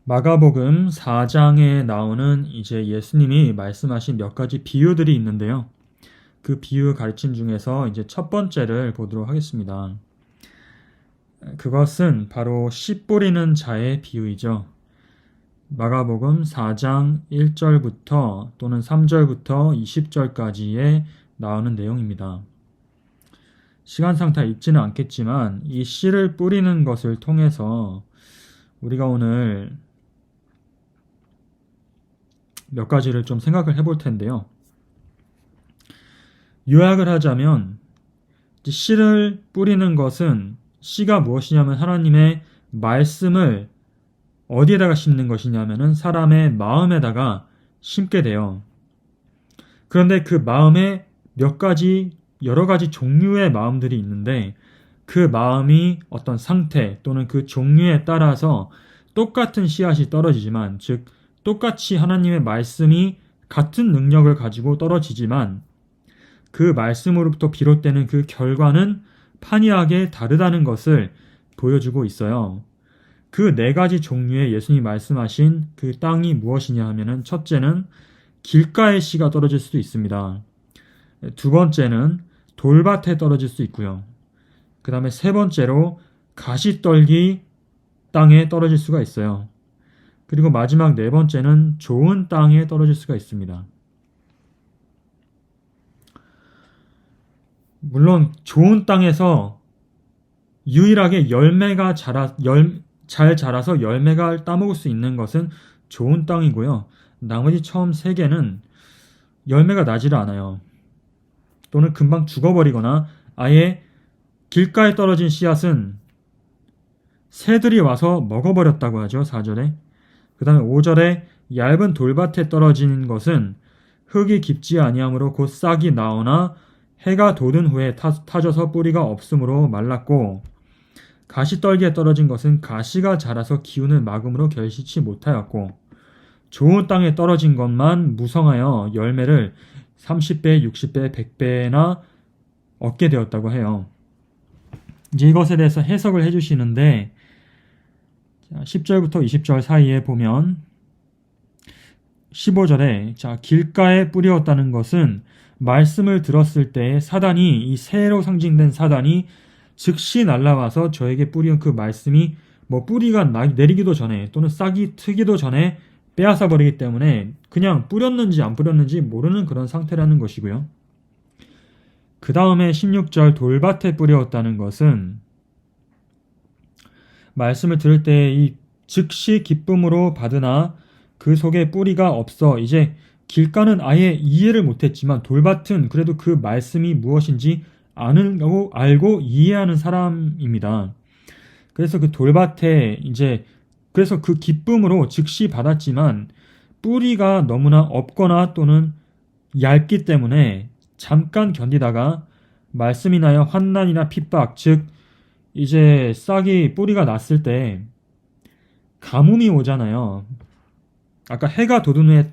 마가복음 4장에 나오는 이제 예수님이 말씀하신 몇 가지 비유들이 있는데요. 그 비유 가르침 중에서 이제 첫 번째를 보도록 하겠습니다. 그것은 바로 씨 뿌리는 자의 비유이죠. 마가복음 4장 1절부터 또는 3절부터 20절까지에 나오는 내용입니다. 시간상 다 읽지는 않겠지만 이 씨를 뿌리는 것을 통해서 우리가 오늘 몇 가지를 좀 생각을 해볼 텐데요. 요약을 하자면 씨를 뿌리는 것은 씨가 무엇이냐면 하나님의 말씀을 어디에다가 심는 것이냐면은 사람의 마음에다가 심게 돼요. 그런데 그 마음에 여러 가지 종류의 마음들이 있는데 그 마음이 어떤 상태 또는 그 종류에 따라서 똑같은 씨앗이 떨어지지만, 즉 똑같이 하나님의 말씀이 같은 능력을 가지고 떨어지지만 그 말씀으로부터 비롯되는 그 결과는 판이하게 다르다는 것을 보여주고 있어요. 그 네 가지 종류의 예수님이 말씀하신 그 땅이 무엇이냐 하면은, 첫째는 길가의 씨가 떨어질 수도 있습니다. 두 번째는 돌밭에 떨어질 수 있고요. 그 다음에 세 번째로 가시떨기 땅에 떨어질 수가 있어요. 그리고 마지막 네 번째는 좋은 땅에 떨어질 수가 있습니다. 물론 좋은 땅에서 유일하게 잘 자라서 열매가 따먹을 수 있는 것은 좋은 땅이고요. 나머지 처음 세 개는 열매가 나지를 않아요. 또는 금방 죽어버리거나 아예 길가에 떨어진 씨앗은 새들이 와서 먹어버렸다고 하죠. 4절에. 그 다음에 5절에 얇은 돌밭에 떨어진 것은 흙이 깊지 아니하므로 곧 싹이 나오나 해가 돋은 후에 타져서 뿌리가 없으므로 말랐고, 가시떨기에 떨어진 것은 가시가 자라서 기운을 막음으로 결실치 못하였고, 좋은 땅에 떨어진 것만 무성하여 열매를 30배, 60배, 100배나 얻게 되었다고 해요. 이제 이것에 대해서 해석을 해주시는데 10절부터 20절 사이에 보면 15절에 길가에 뿌리었다는 것은 말씀을 들었을 때 사단이, 이 새로 상징된 사단이 즉시 날라와서 저에게 뿌리는 그 말씀이 뿌리가 내리기도 전에 또는 싹이 트기도 전에 빼앗아 버리기 때문에 그냥 뿌렸는지 안 뿌렸는지 모르는 그런 상태라는 것이고요. 그 다음에 16절 돌밭에 뿌렸다는 것은 말씀을 들을 때 이 즉시 기쁨으로 받으나 그 속에 뿌리가 없어 이제 길가는 아예 이해를 못했지만 돌밭은 그래도 그 말씀이 무엇인지 알고 이해하는 사람입니다. 그래서 그 돌밭에 그래서 그 기쁨으로 즉시 받았지만 뿌리가 너무나 없거나 또는 얇기 때문에 잠깐 견디다가 말씀이 나여 환난이나 핍박, 즉 이제 싹이 뿌리가 났을 때 가뭄이 오잖아요. 아까 해가 돋은 후에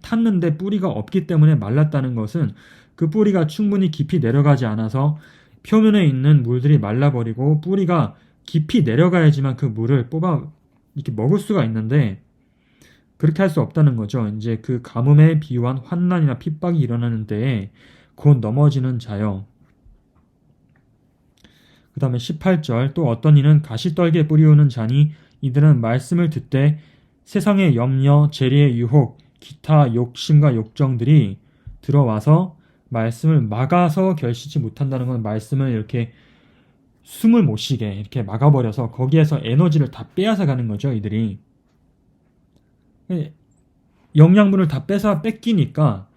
탔는데 뿌리가 없기 때문에 말랐다는 것은 그 뿌리가 충분히 깊이 내려가지 않아서 표면에 있는 물들이 말라버리고 뿌리가 깊이 내려가야지만 그 물을 뽑아 이렇게 먹을 수가 있는데 그렇게 할 수 없다는 거죠. 이제 그 가뭄에 비유한 환난이나 핍박이 일어나는 때에 곧 넘어지는 자요. 그 다음에 18절 또 어떤 이는 가시떨기에 뿌리우는 자니 이들은 말씀을 듣되 세상의 염려, 재리의 유혹, 기타 욕심과 욕정들이 들어와서 말씀을 막아서 결실치 못한다는 건 말씀을 이렇게 숨을 못 쉬게 이렇게 막아버려서 거기에서 에너지를 다 빼앗아 가는 거죠. 이들이 영양분을 다 뺏기니까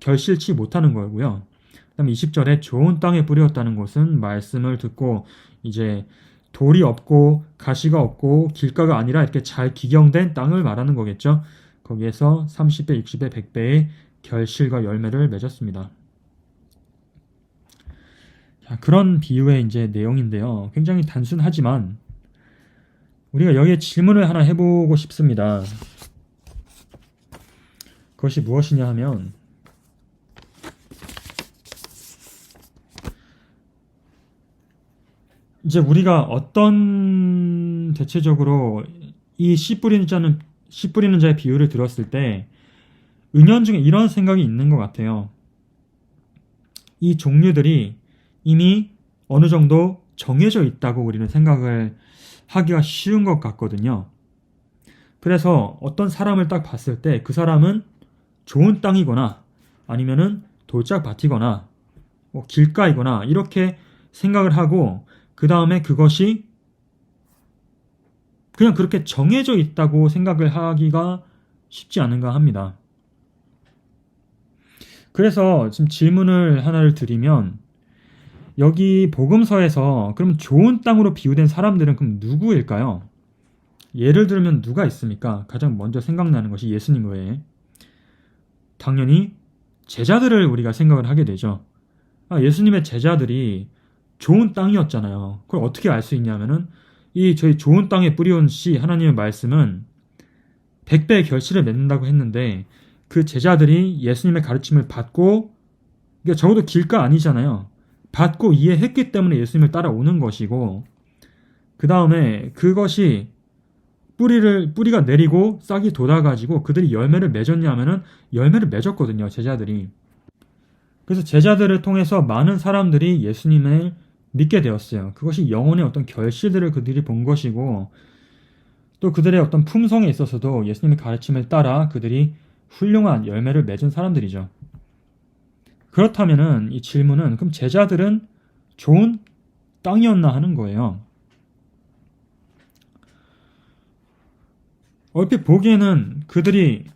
결실치 못하는 거고요. 그 다음에 20절에 좋은 땅에 뿌렸다는 것은 말씀을 듣고 이제 돌이 없고 가시가 없고 길가가 아니라 이렇게 잘 기경된 땅을 말하는 거겠죠. 거기에서 30배, 60배, 100배의 결실과 열매를 맺었습니다. 그런 비유의 이제 내용인데요. 굉장히 단순하지만 우리가 여기에 질문을 하나 해보고 싶습니다. 그것이 무엇이냐 하면 이제 우리가 대체적으로 이 씨 뿌리는 자의 비유를 들었을 때 은연중에 이런 생각이 있는 것 같아요. 이 종류들이 이미 어느 정도 정해져 있다고 우리는 생각을 하기가 쉬운 것 같거든요. 그래서 어떤 사람을 딱 봤을 때 그 사람은 좋은 땅이거나 아니면은 돌짝밭이거나 뭐 길가이거나 이렇게 생각을 하고 그 다음에 그것이 그냥 그렇게 정해져 있다고 생각을 하기가 쉽지 않은가 합니다. 그래서 지금 질문을 하나를 드리면 여기 복음서에서 그럼 좋은 땅으로 비유된 사람들은 그럼 누구일까요? 예를 들면 누가 있습니까? 가장 먼저 생각나는 것이 예수님 외에 당연히 제자들을 우리가 생각을 하게 되죠. 예수님의 제자들이 좋은 땅이었잖아요. 그걸 어떻게 알 수 있냐면은 이 저희 좋은 땅에 뿌려온 씨 하나님의 말씀은 100배의 결실을 맺는다고 했는데 그 제자들이 예수님의 가르침을 받고 그러니까 적어도 길가 아니잖아요. 받고 이해했기 때문에 예수님을 따라오는 것이고 그 다음에 그것이 뿌리가 내리고 싹이 돋아가지고 그들이 열매를 맺었냐면은 열매를 맺었거든요. 제자들이. 그래서 제자들을 통해서 많은 사람들이 예수님을 믿게 되었어요. 그것이 영혼의 어떤 결실들을 그들이 본 것이고 또 그들의 어떤 품성에 있어서도 예수님의 가르침을 따라 그들이 훌륭한 열매를 맺은 사람들이죠. 그렇다면은 이 질문은 그럼 제자들은 좋은 땅이었나 하는 거예요. 얼핏 보기에는 그들이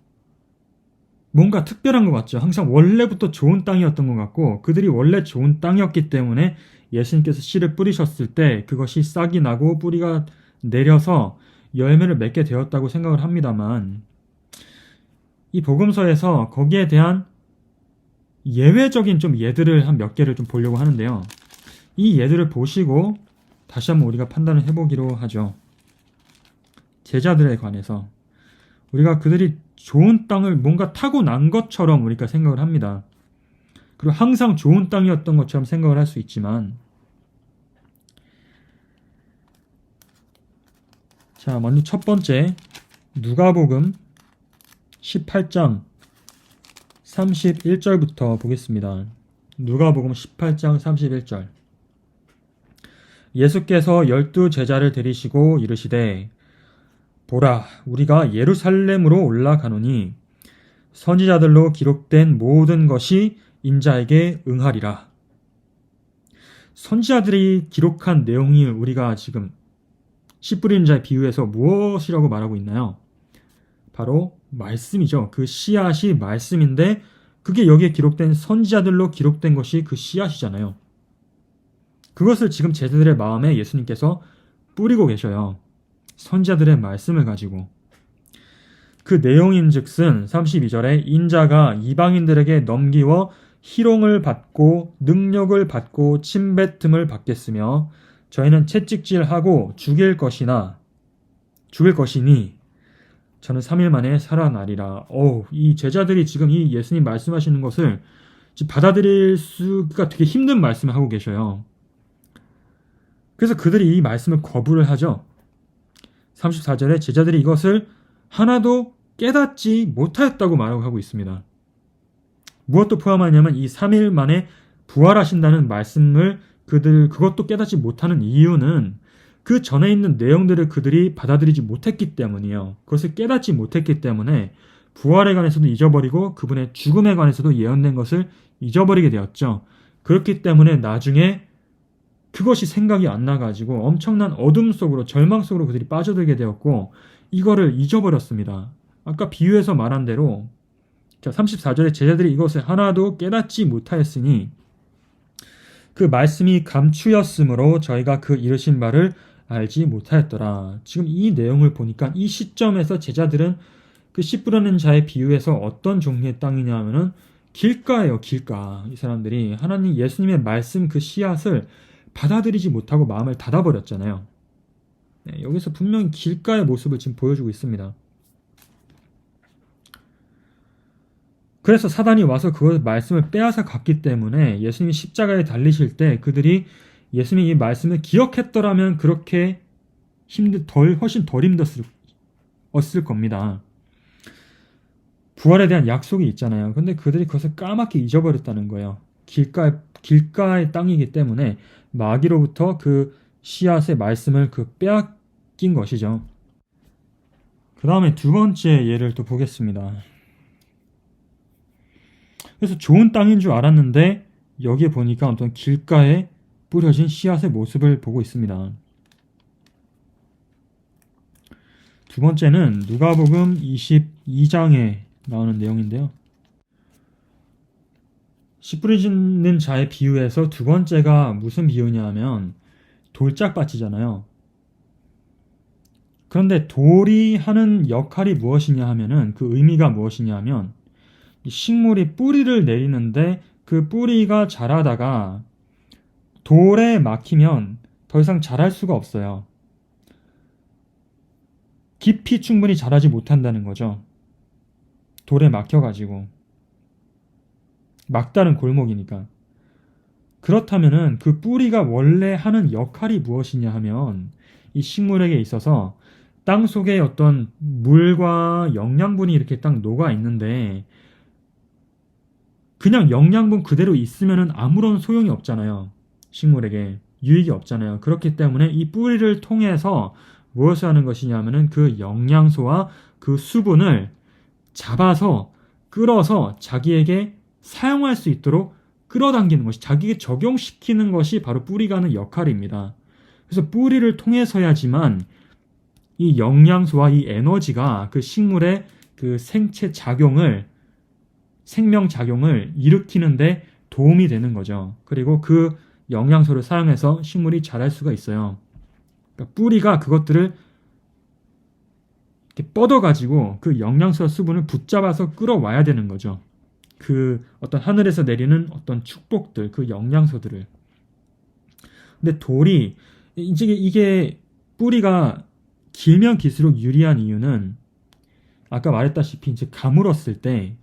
뭔가 특별한 것 같죠. 항상 원래부터 좋은 땅이었던 것 같고 그들이 원래 좋은 땅이었기 때문에 예수님께서 씨를 뿌리셨을 때 그것이 싹이 나고 뿌리가 내려서 열매를 맺게 되었다고 생각을 합니다만 이 복음서에서 거기에 대한 예외적인 좀 예들을 한 몇 개를 좀 보려고 하는데요. 이 예들을 보시고 다시 한번 우리가 판단을 해보기로 하죠. 제자들에 관해서 우리가 그들이 좋은 땅을 뭔가 타고난 것처럼 우리가 생각을 합니다. 그리고 항상 좋은 땅이었던 것처럼 생각을 할 수 있지만 자, 먼저 첫 번째 누가복음 18장 31절부터 보겠습니다. 누가복음 18장 31절 예수께서 12 제자를 데리시고 이르시되 보라 우리가 예루살렘으로 올라가노니 선지자들로 기록된 모든 것이 인자에게 응하리라. 선지자들이 기록한 내용이 우리가 지금 씨 뿌리는 자의 비유에서 무엇이라고 말하고 있나요? 바로 말씀이죠. 그 씨앗이 말씀인데 그게 여기에 기록된 선지자들로 기록된 것이 그 씨앗이잖아요. 그것을 지금 제자들의 마음에 예수님께서 뿌리고 계셔요. 선지자들의 말씀을 가지고. 그 내용인즉슨 32절에 인자가 이방인들에게 넘기워 희롱을 받고 능력을 받고 침뱉음을 받겠으며 저희는 채찍질하고 죽일 것이니 저는 3일 만에 살아나리라. 이 제자들이 지금 이 예수님 말씀하시는 것을 받아들일 수가 되게 힘든 말씀을 하고 계셔요. 그래서 그들이 이 말씀을 거부를 하죠. 34절에 제자들이 이것을 하나도 깨닫지 못하였다고 말하고 하고 있습니다. 무엇도 포함하냐면 이 3일 만에 부활하신다는 말씀을 그것도 깨닫지 못하는 이유는 그 전에 있는 내용들을 그들이 받아들이지 못했기 때문이에요. 그것을 깨닫지 못했기 때문에 부활에 관해서도 잊어버리고 그분의 죽음에 관해서도 예언된 것을 잊어버리게 되었죠. 그렇기 때문에 나중에 그것이 생각이 안 나가지고 엄청난 어둠 속으로 절망 속으로 그들이 빠져들게 되었고 이거를 잊어버렸습니다. 아까 비유에서 말한 대로 34절에 제자들이 이것을 하나도 깨닫지 못하였으니 그 말씀이 감추였으므로 저희가 그 이르신 바를 알지 못하였더라. 지금 이 내용을 보니까 이 시점에서 제자들은 그 씨 뿌리는 자의 비유에서 어떤 종류의 땅이냐 하면은 길가예요. 길가. 이 사람들이 하나님 예수님의 말씀 그 씨앗을 받아들이지 못하고 마음을 닫아버렸잖아요. 네, 여기서 분명히 길가의 모습을 지금 보여주고 있습니다. 그래서 사단이 와서 그 말씀을 빼앗아 갔기 때문에 예수님이 십자가에 달리실 때 그들이 예수님이 이 말씀을 기억했더라면 그렇게 훨씬 덜 겁니다. 부활에 대한 약속이 있잖아요. 근데 그들이 그것을 까맣게 잊어버렸다는 거예요. 길가의 땅이기 때문에 마귀로부터 그 씨앗의 말씀을 빼앗긴 것이죠. 그 다음에 두 번째 예를 또 보겠습니다. 그래서 좋은 땅인 줄 알았는데 여기에 보니까 어떤 길가에 뿌려진 씨앗의 모습을 보고 있습니다. 두 번째는 누가복음 22장에 나오는 내용인데요. 씨 뿌리는 자의 비유에서 두 번째가 무슨 비유냐 하면 돌짝밭이잖아요. 그런데 돌이 하는 역할이 무엇이냐 하면은 그 의미가 무엇이냐 하면 식물이 뿌리를 내리는데 그 뿌리가 자라다가 돌에 막히면 더 이상 자랄 수가 없어요. 깊이 충분히 자라지 못한다는 거죠. 돌에 막혀가지고. 막다른 골목이니까. 그렇다면은 그 뿌리가 원래 하는 역할이 무엇이냐 하면 이 식물에게 있어서 땅 속에 어떤 물과 영양분이 이렇게 딱 녹아 있는데 그냥 영양분 그대로 있으면은 아무런 소용이 없잖아요. 식물에게 유익이 없잖아요. 그렇기 때문에 이 뿌리를 통해서 무엇을 하는 것이냐면은 그 영양소와 그 수분을 잡아서 끌어서 자기에게 사용할 수 있도록 끌어당기는 것이, 자기에게 적용시키는 것이 바로 뿌리가 하는 역할입니다. 그래서 뿌리를 통해서야지만 이 영양소와 이 에너지가 그 식물의 그 생명작용을 일으키는데 도움이 되는 거죠. 그리고 그 영양소를 사용해서 식물이 자랄 수가 있어요. 그러니까 뿌리가 그것들을 이렇게 뻗어가지고 그 영양소와 수분을 붙잡아서 끌어와야 되는 거죠. 그 어떤 하늘에서 내리는 어떤 축복들, 그 영양소들을. 근데 돌이, 이게 뿌리가 길면 길수록 유리한 이유는 아까 말했다시피 이제 가물었을 때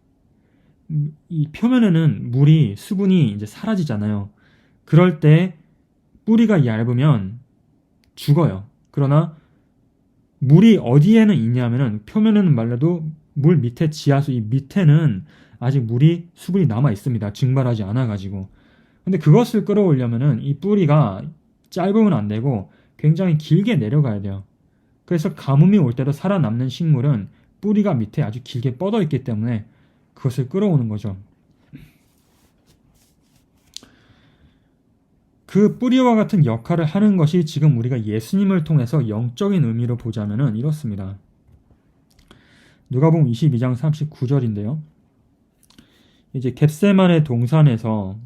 이 표면에는 물이, 수분이 이제 사라지잖아요. 그럴 때 뿌리가 얇으면 죽어요. 그러나 물이 어디에는 있냐면은 표면에는 말라도 물 밑에 지하수 이 밑에는 아직 물이 수분이 남아 있습니다. 증발하지 않아 가지고. 근데 그것을 끌어오려면은 이 뿌리가 짧으면 안 되고 굉장히 길게 내려가야 돼요. 그래서 가뭄이 올 때도 살아남는 식물은 뿌리가 밑에 아주 길게 뻗어 있기 때문에 그것을 끌어오는 거죠. 그 뿌리와 같은 역할을 하는 것이 지금 우리가 예수님을 통해서 영적인 의미로 보자면은 이렇습니다. 누가복음 22장 39절인데요. 이제 겟세마네 동산에서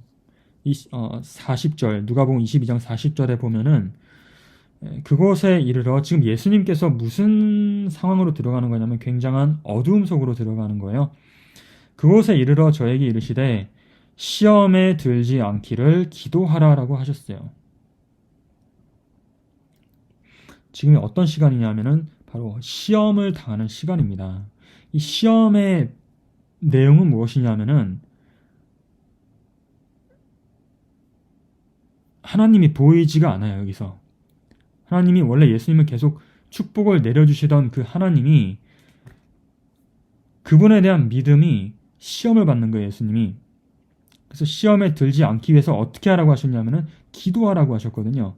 40절, 누가복음 22장 40절에 보면은 그곳에 이르러 지금 예수님께서 무슨 상황으로 들어가는 거냐면 굉장한 어두움 속으로 들어가는 거예요. 그곳에 이르러 저에게 이르시되 시험에 들지 않기를 기도하라라고 하셨어요. 지금이 어떤 시간이냐면은 바로 시험을 당하는 시간입니다. 이 시험의 내용은 무엇이냐면은 하나님이 보이지가 않아요. 여기서 하나님이 원래 예수님을 계속 축복을 내려주시던 그 하나님이, 그분에 대한 믿음이 시험을 받는 거예요. 예수님이. 그래서 시험에 들지 않기 위해서 어떻게 하라고 하셨냐면은 기도하라고 하셨거든요.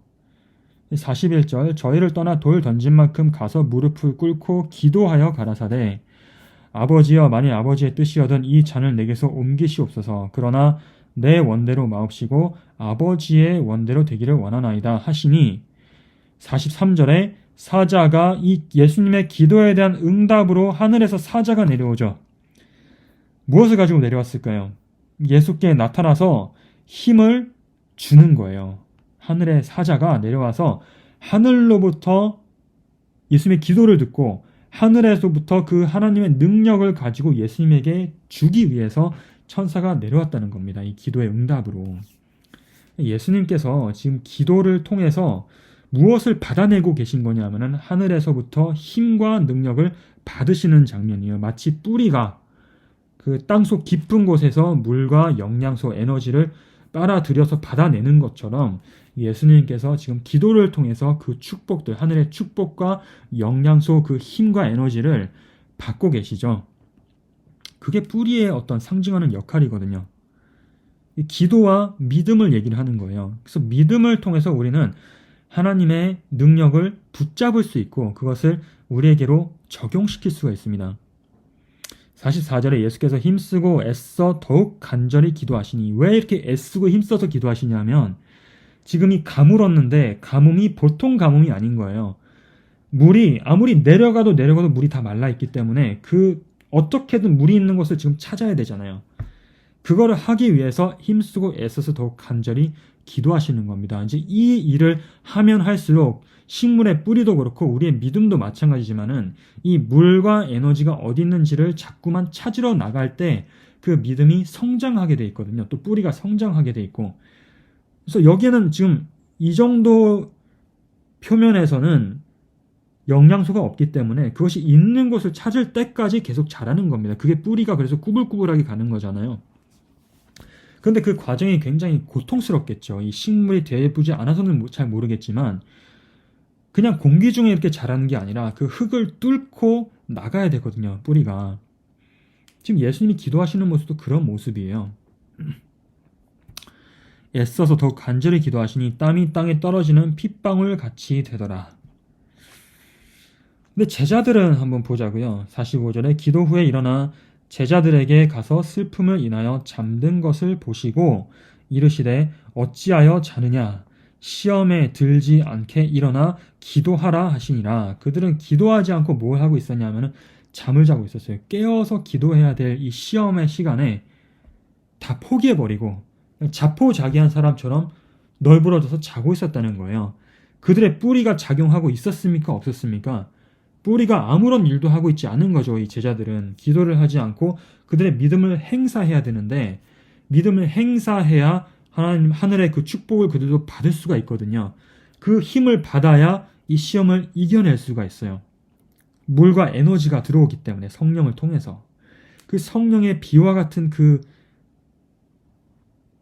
41절 저희를 떠나 돌 던진 만큼 가서 무릎을 꿇고 기도하여 가라사대 아버지여 만일 아버지의 뜻이여든 이 잔을 내게서 옮기시옵소서. 그러나 내 원대로 마옵시고 아버지의 원대로 되기를 원하나이다 하시니 43절에 사자가, 이 예수님의 기도에 대한 응답으로 하늘에서 사자가 내려오죠. 무엇을 가지고 내려왔을까요? 예수께 나타나서 힘을 주는 거예요. 하늘의 사자가 내려와서 하늘로부터 예수님의 기도를 듣고 하늘에서부터 그 하나님의 능력을 가지고 예수님에게 주기 위해서 천사가 내려왔다는 겁니다. 이 기도의 응답으로. 예수님께서 지금 기도를 통해서 무엇을 받아내고 계신 거냐면은 하늘에서부터 힘과 능력을 받으시는 장면이에요. 마치 뿌리가 그 땅속 깊은 곳에서 물과 영양소, 에너지를 빨아들여서 받아내는 것처럼 예수님께서 지금 기도를 통해서 그 축복들, 하늘의 축복과 영양소, 그 힘과 에너지를 받고 계시죠. 그게 뿌리의 어떤 상징하는 역할이거든요. 이 기도와 믿음을 얘기를 하는 거예요. 그래서 믿음을 통해서 우리는 하나님의 능력을 붙잡을 수 있고 그것을 우리에게로 적용시킬 수가 있습니다. 44절에 예수께서 힘쓰고 애써 더욱 간절히 기도하시니, 왜 이렇게 애쓰고 힘써서 기도하시냐면 지금 이 가물었는데 가뭄이 보통 가뭄이 아닌 거예요. 물이 아무리 내려가도 물이 다 말라있기 때문에 그 어떻게든 물이 있는 곳을 지금 찾아야 되잖아요. 그거를 하기 위해서 힘쓰고 애써서 더욱 간절히 기도하시는 겁니다. 이제 이 일을 하면 할수록 식물의 뿌리도 그렇고 우리의 믿음도 마찬가지지만은 이 물과 에너지가 어디 있는지를 자꾸만 찾으러 나갈 때 그 믿음이 성장하게 돼 있거든요. 또 뿌리가 성장하게 돼 있고. 그래서 여기에는 지금 이 정도 표면에서는 영양소가 없기 때문에 그것이 있는 곳을 찾을 때까지 계속 자라는 겁니다. 그게 뿌리가 그래서 꾸불꾸불하게 가는 거잖아요. 근데 그 과정이 굉장히 고통스럽겠죠. 이 식물이 되부지 않아서는 잘 모르겠지만 그냥 공기 중에 이렇게 자라는 게 아니라 그 흙을 뚫고 나가야 되거든요. 뿌리가. 지금 예수님이 기도하시는 모습도 그런 모습이에요. 애써서 더욱 간절히 기도하시니 땀이 땅에 떨어지는 핏방울 같이 되더라. 근데 제자들은 한번 보자고요. 45절에 기도 후에 일어나 제자들에게 가서 슬픔을 인하여 잠든 것을 보시고 이르시되 어찌하여 자느냐, 시험에 들지 않게 일어나 기도하라 하시니라. 그들은 기도하지 않고 뭘 하고 있었냐면 잠을 자고 있었어요. 깨어서 기도해야 될 이 시험의 시간에 다 포기해버리고 자포자기한 사람처럼 널브러져서 자고 있었다는 거예요. 그들의 뿌리가 작용하고 있었습니까? 없었습니까? 뿌리가 아무런 일도 하고 있지 않은 거죠. 이 제자들은 기도를 하지 않고 그들의 믿음을 행사해야 되는데 믿음을 행사해야 하나님 하늘의 그 축복을 그들도 받을 수가 있거든요. 그 힘을 받아야 이 시험을 이겨낼 수가 있어요. 물과 에너지가 들어오기 때문에 성령을 통해서 그 성령의 비와 같은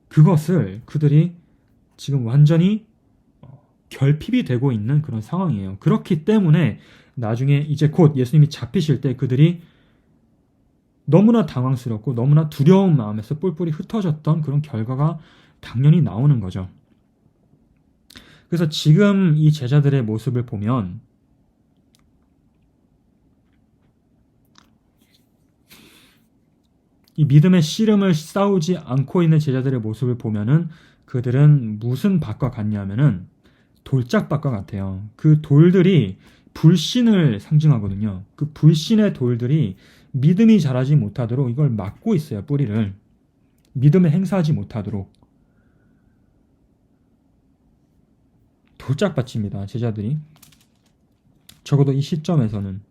그것을 그들이 지금 완전히 결핍이 되고 있는 그런 상황이에요. 그렇기 때문에 나중에 이제 곧 예수님이 잡히실 때 그들이 너무나 당황스럽고 너무나 두려운 마음에서 뿔뿔이 흩어졌던 그런 결과가 당연히 나오는 거죠. 그래서 지금 이 제자들의 모습을 보면 이 믿음의 씨름을 싸우지 않고 있는 제자들의 모습을 보면은 그들은 무슨 밭과 같냐면은 돌짝밭과 같아요. 그 돌들이 불신을 상징하거든요. 그 불신의 돌들이 믿음이 자라지 못하도록 이걸 막고 있어요. 뿌리를. 믿음을 행사하지 못하도록. 돌짝밭입니다. 제자들이. 적어도 이 시점에서는.